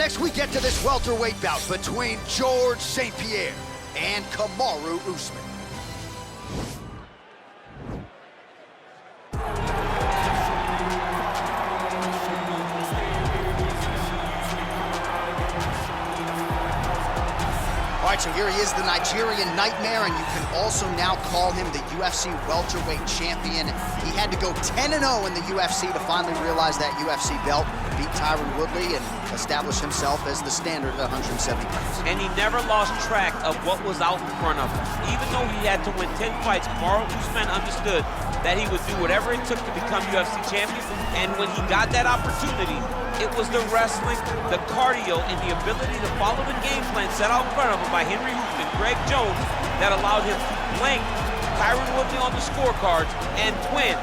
next we get to this welterweight bout between George St-Pierre and Kamaru Usman. All right, so here he is, the Nigerian Nightmare, and you can also now call him the UFC welterweight champion. He had to go 10-0 in the UFC to finally realize that UFC belt, beat Tyron Woodley, and establish himself as the standard at 170 pounds. And he never lost track of what was out in front of him. Even though he had to win 10 fights, Kamaru Usman understood that he would do whatever it took to become UFC champion. And when he got that opportunity, it was the wrestling, the cardio, and the ability to follow the game plan set out in front of him by Henry Hooft and Greg Jones that allowed him to blank Tyron Woodley on the scorecards and win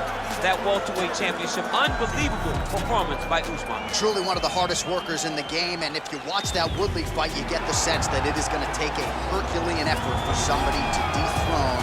that welterweight championship. Unbelievable performance by Usman. Truly one of the hardest workers in the game, and if you watch that Woodley fight, you get the sense that it is going to take a Herculean effort for somebody to dethrone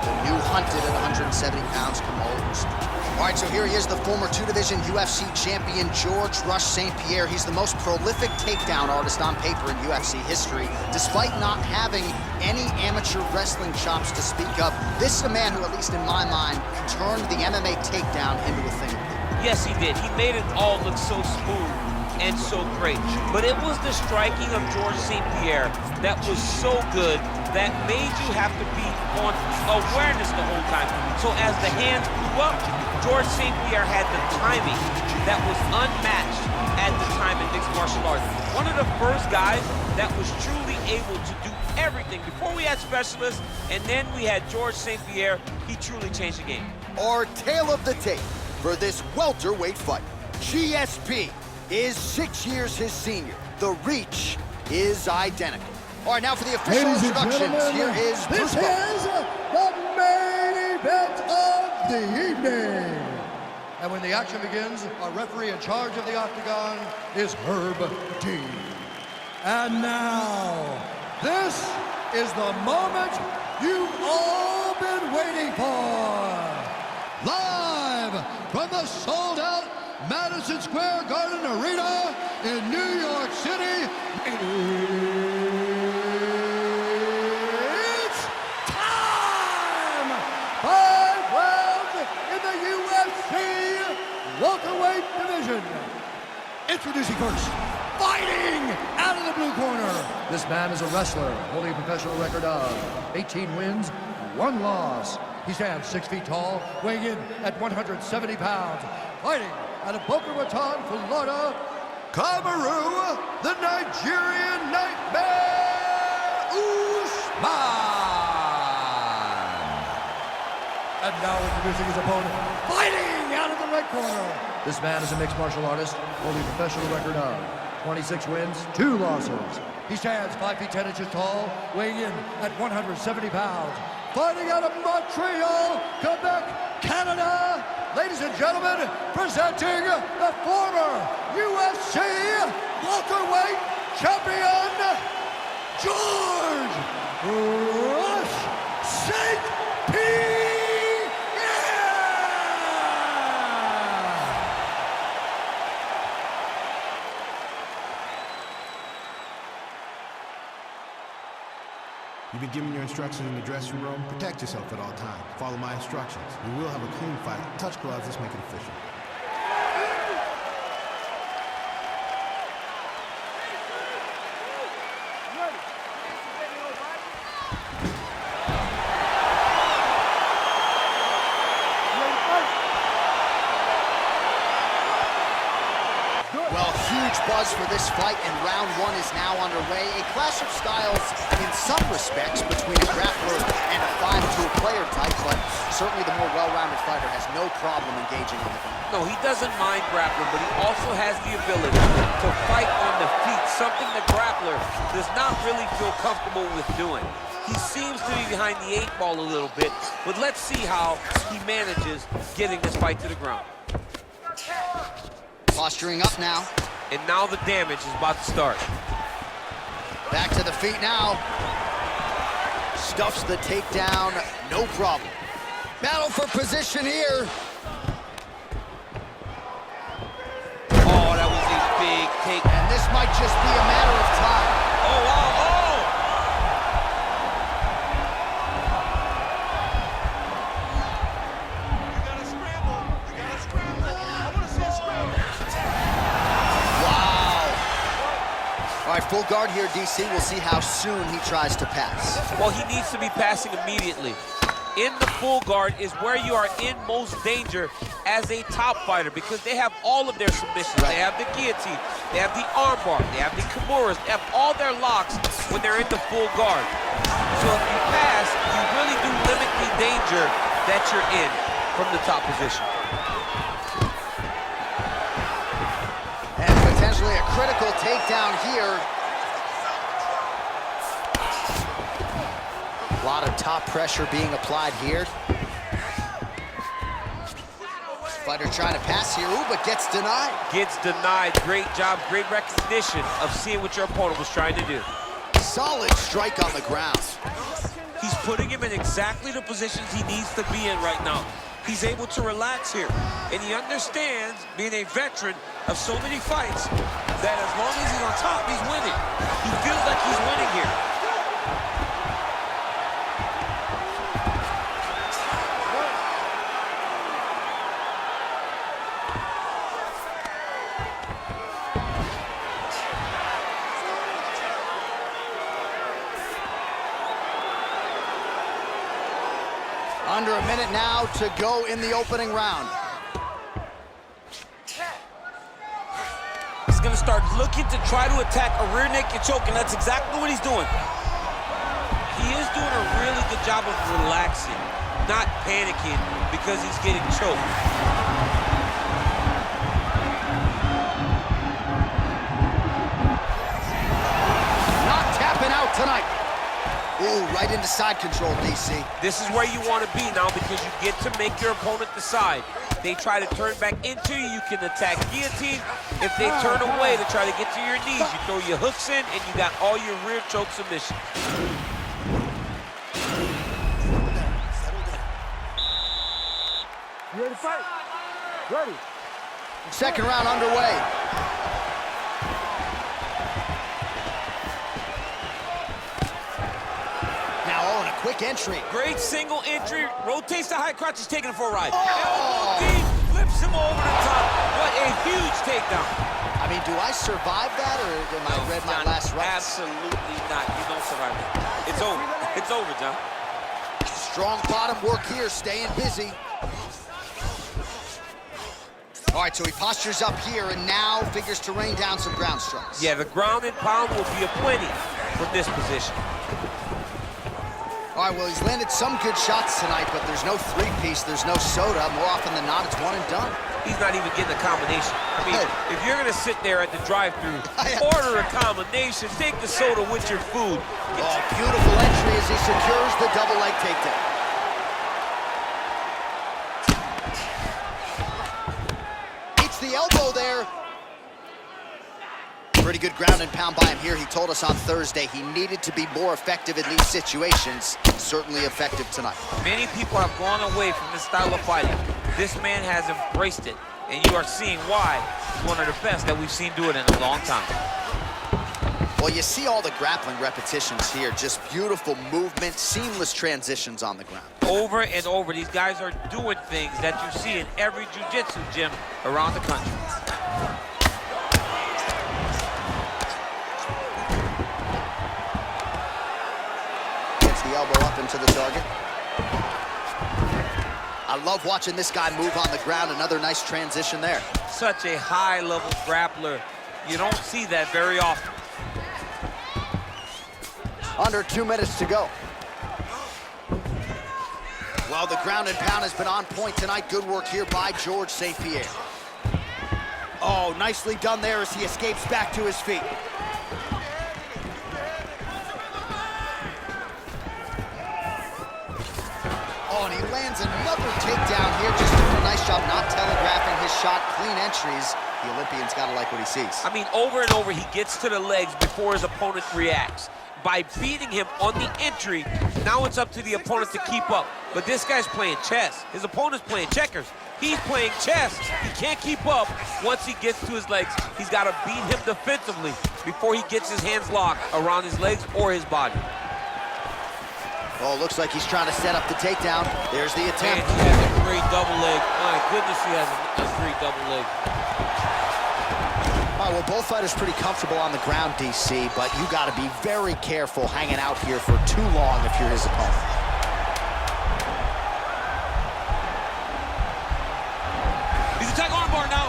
the new hunted at 170 pounds, Kamaru Usman. All right, so here he is, the former two-division UFC champion, George Rush St-Pierre. He's the most prolific takedown artist on paper in UFC history. Despite not having any amateur wrestling chops to speak of, this is a man who, at least in my mind, turned the MMA takedown into a thing. Yes, he did. He made it all look so smooth and so great. But it was the striking of George St-Pierre that was so good that made you have to be on awareness the whole time. So as the hands grew up, George St-Pierre had the timing that was unmatched at the time in mixed martial arts. One of the first guys that was truly able to do everything. Before we had specialists, and then we had George St-Pierre, he truly changed the game. Our tale of the tape for this welterweight fight. GSP is 6 years his senior. The reach is identical. All right, now for the official instructions, here is This is the main event of the evening. And when the action begins, our referee in charge of the octagon is Herb D. And now, this is the moment you've all been waiting for. Live from the sold-out Madison Square Garden Arena in New York City. It's time! 5 rounds in the UFC welterweight division. Introducing first, fighting out of the blue corner. This man is a wrestler holding a professional record of 18 wins, 1 loss. He stands 6 feet tall, weighing in at 170 pounds. Fighting out of Boca Raton, Florida, Kamaru, the Nigerian Nightmare Usman. And now introducing his opponent, fighting out of the red corner. This man is a mixed martial artist, holding a professional record of 26 wins, 2 losses. He stands 5 feet 10 inches tall, weighing in at 170 pounds. Fighting out of Montreal, Quebec, Canada, ladies and gentlemen, presenting the former UFC welterweight champion, George Rush St-Pierre. You've been given your instructions in the dressing room. Protect yourself at all times. Follow my instructions. We will have a clean fight. Touch gloves, let's make it official. Well, huge buzz for this fight, and round 1 is now underway. A clash of styles in some respects between a grappler and a 5-tool player type, but certainly the more well-rounded fighter has no problem engaging on the ground. No, he doesn't mind grappling, but he also has the ability to fight on the feet, something the grappler does not really feel comfortable with doing. He seems to be behind the 8 ball a little bit, but let's see how he manages getting this fight to the ground. Posturing up now. And now the damage is about to start. Back to the feet now. Stuffs the takedown, no problem. Battle for position here. Oh, that was a big take. And this This might just be a matter of time. Oh, wow, oh! You gotta scramble. You gotta scramble. I want to see a scramble. Wow. All right, full guard here, DC. We'll see how soon he tries to pass. Well, he needs to be passing immediately. In the full guard is where you are in most danger as a top fighter because they have all of their submissions. Right. They have the guillotine, they have the armbar, they have the kimuras, they have all their locks when they're in the full guard. So if you pass, you really do limit the danger that you're in from the top position. And potentially a critical takedown here. A lot of top pressure being applied here. Fighter trying to pass here, ooh, but gets denied. Gets denied. Great job, great recognition of seeing what your opponent was trying to do. Solid strike on the ground. He's putting him in exactly the positions he needs to be in right now. He's able to relax here, and he understands, being a veteran of so many fights, that as long as he's on top, he's winning. He feels like he's winning here. Under a minute now to go in the opening round. He's gonna start looking to try to attack a rear naked choke, and that's exactly what he's doing. He is doing a really good job of relaxing, not panicking because he's getting choked. Not tapping out tonight. Ooh, right into side control, DC. This is where you want to be now because you get to make your opponent decide. They try to turn back into you, you can attack guillotine. If they turn away to try to get to your knees, you throw your hooks in and you got all your rear choke submissions. You ready to fight? Ready. Second round underway. Now, oh, and a quick entry. Great single entry, rotates the high crotch, is taking it for a ride. Oh! Elbow deep, flips him over the top. What a huge takedown. I mean, do I survive that, or am I read my last rights? Absolutely not. You don't survive that. It's over. It's over, John. Strong bottom work here, staying busy. All right, so he postures up here and now figures to rain down some ground strikes. Yeah, the ground and pound will be aplenty from this position. All right, well, he's landed some good shots tonight, but there's no three-piece, there's no soda. More often than not, it's one and done. He's not even getting a combination. I mean, if you're going to sit there at the drive-thru, order a combination, take the soda with your food. Oh, beautiful entry as he secures the double leg takedown. Eats the elbow there. Pretty good ground and pound by him here. He told us on Thursday he needed to be more effective in these situations. Certainly effective tonight. Many people have gone away from this style of fighting. This man has embraced it, and you are seeing why he's one of the best that we've seen do it in a long time. Well, you see all the grappling repetitions here. Just beautiful movement, seamless transitions on the ground. Over and over, these guys are doing things that you see in every jiu-jitsu gym around the country. Elbow up into the target. I love watching this guy move on the ground. Another nice transition there. Such a high-level grappler. You don't see that very often. Under 2 minutes to go. Well, the ground and pound has been on point tonight. Good work here by George St-Pierre. Oh, nicely done there as he escapes back to his feet. Oh, and he lands another takedown here. Just doing a nice job not telegraphing his shot. Clean entries. The Olympian's got to like what he sees. I mean, over and over, he gets to the legs before his opponent reacts. By beating him on the entry, now it's up to the opponent to keep up. But this guy's playing chess. His opponent's playing checkers. He's playing chess. He can't keep up. Once he gets to his legs, he's got to beat him defensively before he gets his hands locked around his legs or his body. Oh, looks like he's trying to set up the takedown. There's the attempt. And he has a great double leg. My goodness, he has a great double leg. All right, well, both fighters pretty comfortable on the ground, DC, but you got to be very careful hanging out here for too long if you're his opponent. He's attacking armbar now.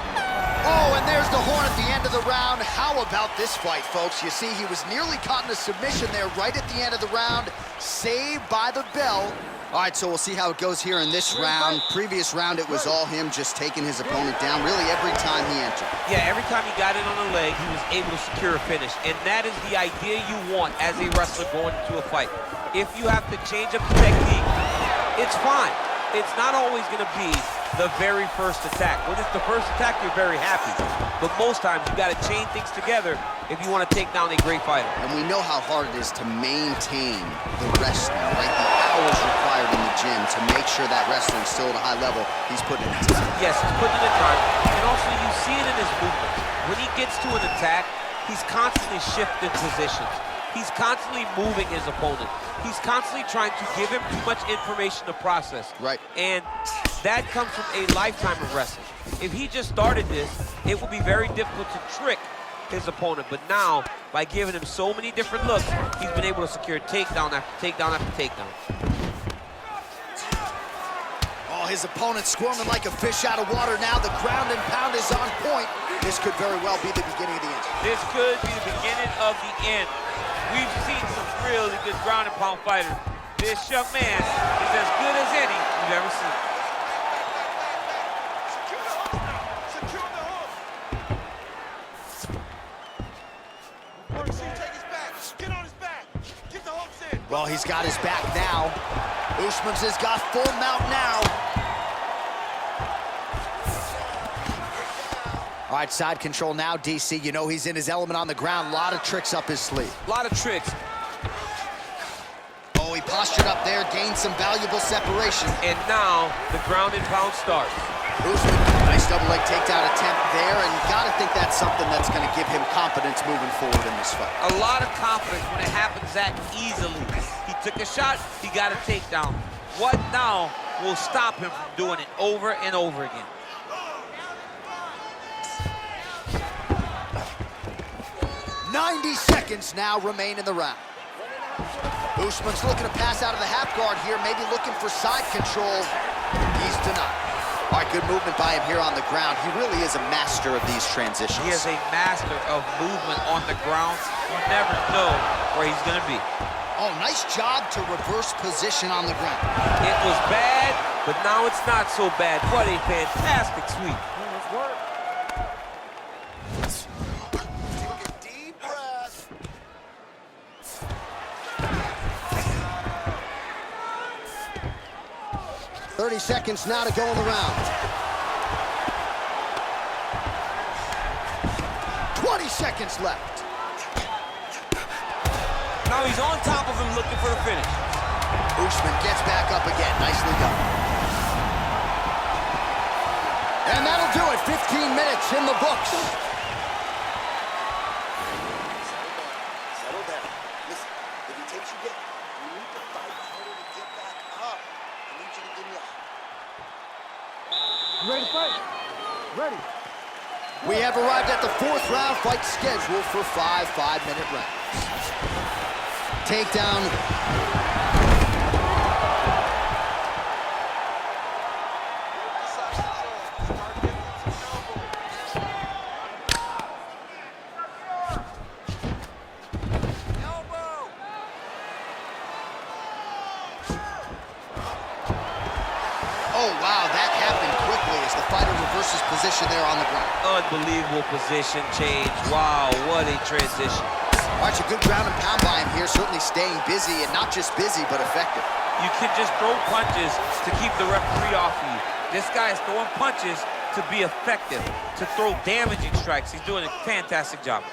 Oh, and there's the horn at the end of the round. How about this fight, folks? You see, he was nearly caught in a submission there right at the end of the round. Saved by the bell. All right, so we'll see how it goes here in this round. Previous round, it was all him just taking his opponent down really every time he entered. Yeah, every time he got in on the leg, he was able to secure a finish. And that is the idea you want as a wrestler going into a fight. If you have to change up the technique, it's fine. It's not always going to be the very first attack. When it's the first attack, you're very happy. But most times, you got to chain things together if you want to take down a great fighter. And we know how hard it is to maintain the wrestling, right? The hours required in the gym to make sure that wrestling's still at a high level. He's putting in the time. Yes, he's putting in the time. And also, you see it in his movement. When he gets to an attack, he's constantly shifting positions. He's constantly moving his opponent. He's constantly trying to give him too much information to process. Right. And that comes from a lifetime of wrestling. If he just started this, it would be very difficult to trick his opponent. But now, by giving him so many different looks, he's been able to secure takedown after takedown after takedown. Oh, his opponent's squirming like a fish out of water now. The ground and pound is on point. This could very well be the beginning of the end. This could be the beginning of the end. We've seen some really good ground and pound fighters. This young man is as good as any we've ever seen. Secure the hook now. Secure the hook. See, take his back. Get on his back. Get the hooks in. Well, he's got his back now. Usman's has got full mount now. All right, side control now, DC. You know he's in his element on the ground. A lot of tricks up his sleeve. A lot of tricks. Oh, he postured up there, gained some valuable separation. And now the ground and pound starts. Usman, nice double leg takedown attempt there, and you gotta think that's something that's gonna give him confidence moving forward in this fight. A lot of confidence when it happens that easily. He took a shot, he got a takedown. What now will stop him from doing it over and over again? .90 seconds now remain in the round. Usman's looking to pass out of the half guard here, maybe looking for side control. He's denied. All right, good movement by him here on the ground. He really is a master of these transitions. He is a master of movement on the ground. You never know where he's gonna be. Oh, nice job to reverse position on the ground. It was bad, but now it's not so bad. What a fantastic sweep. Take a deep breath. 30 seconds now to go in the round. 20 seconds left. Now he's on top of him looking for the finish. Usman gets back up again. Nicely done. And that'll do it. 15 minutes in the books. Settle down. Listen, if he takes you down, you need to fight harder to get back up. I need you to give me a... You ready to fight? Ready. We have arrived at the fourth round, fight scheduled for 5 5-minute rounds. Takedown. Oh, wow, that happened quickly as the fighter reverses position there on the ground. Unbelievable position change. Wow, what a transition. All right, a good ground and pound by him here, certainly staying busy, and not just busy, but effective. You can just throw punches to keep the referee off of you. This guy is throwing punches to be effective, to throw damaging strikes. He's doing a fantastic job.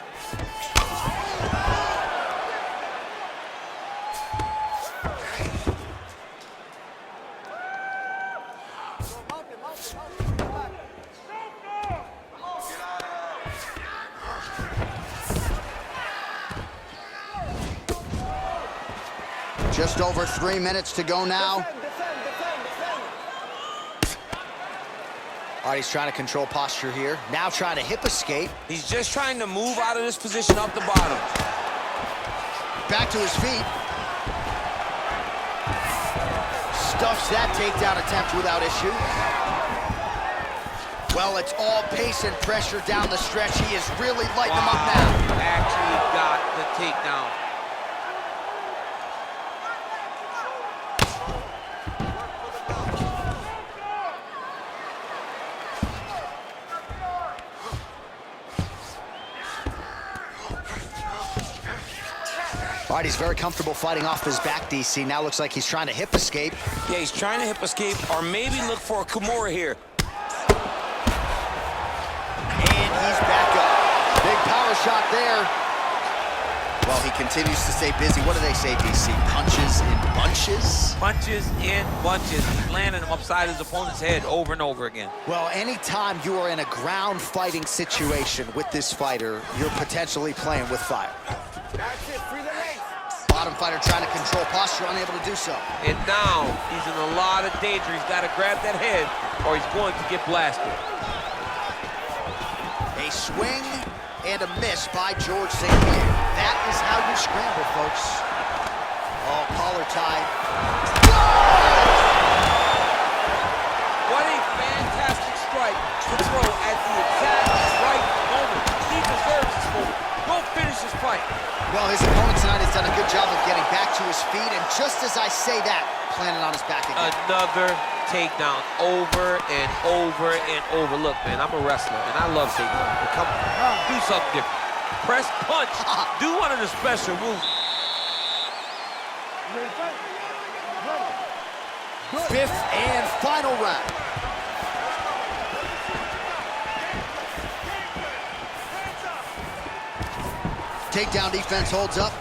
Just over 3 minutes to go now. All right, he's trying to control posture here. Now trying to hip escape. He's just trying to move out of this position up the bottom. Back to his feet. Stuffs that takedown attempt without issue. Well, it's all pace and pressure down the stretch. He is really lighting them up now. Actually got the takedown. All right, he's very comfortable fighting off his back, DC. Now looks like he's trying to hip escape. Yeah, he's trying to hip escape or maybe look for a Kimura here. And he's back up. Big power shot there. Well, he continues to stay busy. What do they say, DC? Punches in bunches? Punches in bunches. He's landing them upside his opponent's head over and over again. Well, anytime you are in a ground fighting situation with this fighter, you're potentially playing with fire. That's it, free the legs. Bottom fighter trying to control posture, unable to do so. And now he's in a lot of danger. He's got to grab that head or he's going to get blasted. A swing and a miss by George St-Pierre. That is how you scramble, folks. Oh, collar tie. What a fantastic strike to throw at the exact right moment. He deserves this moment. Go finish his fight. Well, his opponent tonight has done a good job of getting back to his feet, and just as I say that, planning on his back again. Another takedown over and over and over. Look, man, I'm a wrestler, and I love takedowns. But come on, do something different. Press punch. Do one of the special moves. Fifth and final round. Takedown defense holds up.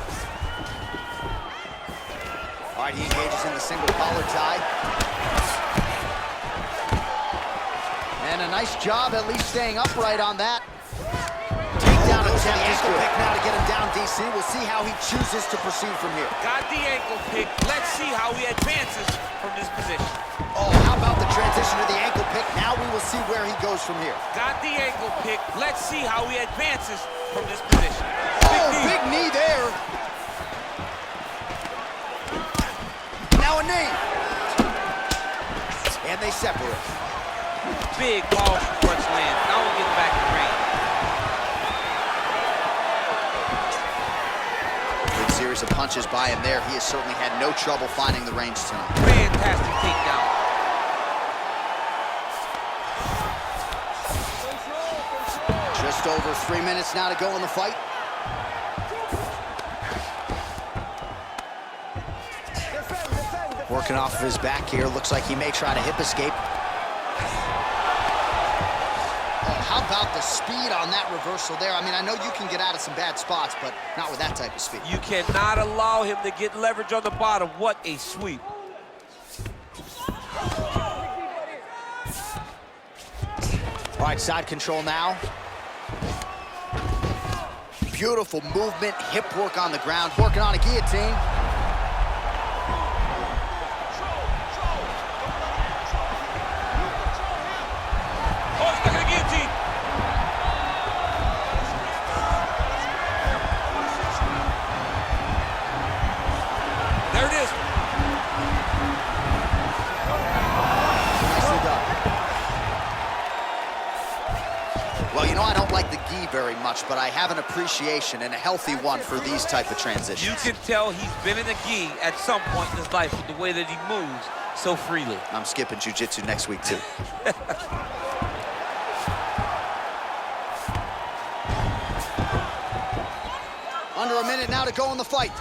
All right, he engages in the single collar tie. And a nice job at least staying upright on that. Takedown attempt is good. Pick now to get him down, DC. We'll see how he chooses to proceed from here. Got the ankle pick. Let's see how he advances from this position. Oh, how about the transition to the ankle pick? Now we will see where he goes from here. Got the ankle pick. Let's see how he advances from this position. Big knee there. Now a knee. And they separate. Big powerful punch land. Now we'll get back to range. Big series of punches by him there. He has certainly had no trouble finding the range tonight. Fantastic takedown. Just over 3 minutes now to go in the fight. Working off of his back here. Looks like he may try to hip escape. Oh, how about the speed on that reversal there? I mean, I know you can get out of some bad spots, but not with that type of speed. You cannot allow him to get leverage on the bottom. What a sweep. All right, side control now. Beautiful movement, hip work on the ground, working on a guillotine. There it is. Nicely done. Well, you know, I don't like the gi very much, but I have an appreciation and a healthy one for these type of transitions. You can tell he's been in the gi at some point in his life with the way that he moves so freely. I'm skipping jiu-jitsu next week, too. Under a minute now to go in the fight.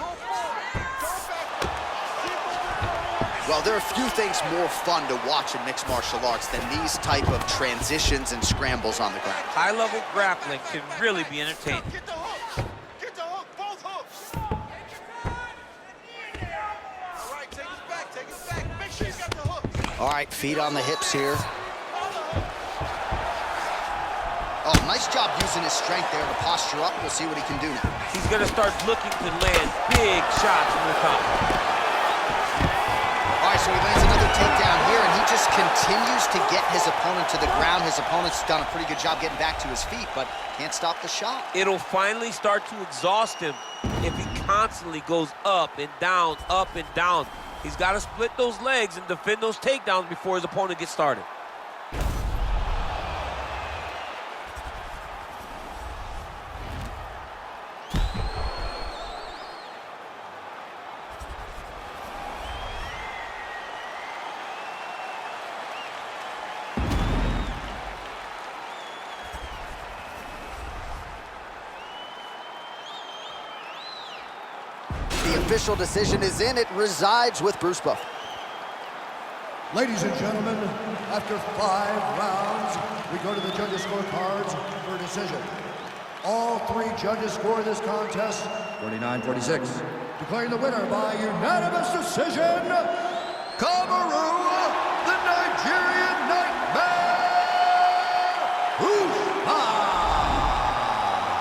Well, there are few things more fun to watch in mixed martial arts than these type of transitions and scrambles on the ground. High-level grappling can really be entertaining. Get the hook. Get the hook. Both hooks. All right, take his back. Take his back. Make sure he's got the hook. All right, feet on the hips here. Oh, nice job using his strength there to posture up. We'll see what he can do now. He's going to start looking to land big shots from the top. continues to get his opponent to the ground. His opponent's done a pretty good job getting back to his feet, but can't stop the shot. It'll finally start to exhaust him if he constantly goes up and down, up and down. He's got to split those legs and defend those takedowns before his opponent gets started. The official decision is in. It resides with Bruce Buffer. Ladies and gentlemen, after 5 rounds, we go to the judges' scorecards for a decision. All 3 judges score this contest 49-46. Declaring the winner by unanimous decision, Kamaru, the Nigerian Nightmare, Usman!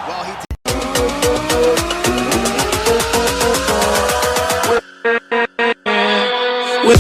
Well, he With